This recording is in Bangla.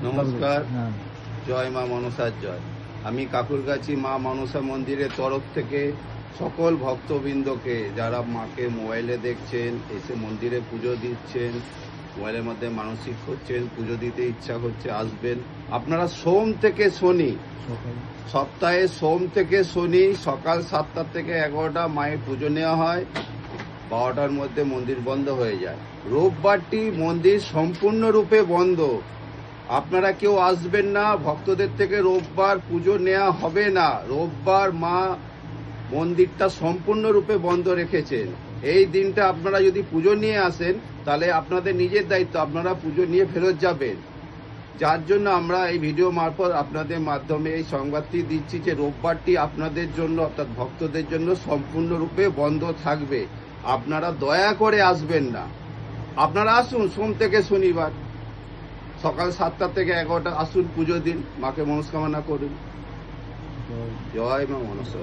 নমস্কার, জয় মা মনসার জয়। আমি কাকুরগাছি মা মনসা মন্দিরের তরফ থেকে সকল ভক্তবৃন্দকে, যারা মাকে মোবাইলে দেখছেন, এসে মন্দিরে পুজো দিচ্ছেন, মোবাইলের মধ্যে মানসিক করছেন, পুজো দিতে ইচ্ছা করছে, আসবেন। আপনারা সোম থেকে শনি, সপ্তাহে সোম থেকে শনি সকাল 7টা থেকে 11টা মায়ের পুজো নেওয়া হয়। 12টার মধ্যে মন্দির বন্ধ হয়ে যায়। রোববারটি মন্দির সম্পূর্ণরূপে বন্ধ। আপনারা কেউ আসবেন না, ভক্তদের থেকে রোববার পুজো নেওয়া হবে না। রোববার মা মন্দিরটা সম্পূর্ণরূপে বন্ধ রেখেছেন। এই দিনটা আপনারা যদি পুজো নিয়ে আসেন, তাহলে আপনাদের নিজের দায়িত্ব, আপনারা পুজো নিয়ে ফেরত যাবেন। যার জন্য আমরা এই ভিডিও মারফত আপনাদের মাধ্যমে এই সংবাদটি দিচ্ছি যে রোববারটি আপনাদের জন্য, অর্থাৎ ভক্তদের জন্য সম্পূর্ণরূপে বন্ধ থাকবে। আপনারা দয়া করে আসবেন না। আপনারা আসুন সোম থেকে শনিবার সকাল 7টা থেকে 11টা আসুন, পুজো দিন, মাকে মনস্কামনা করুন। জয় মা মনসা।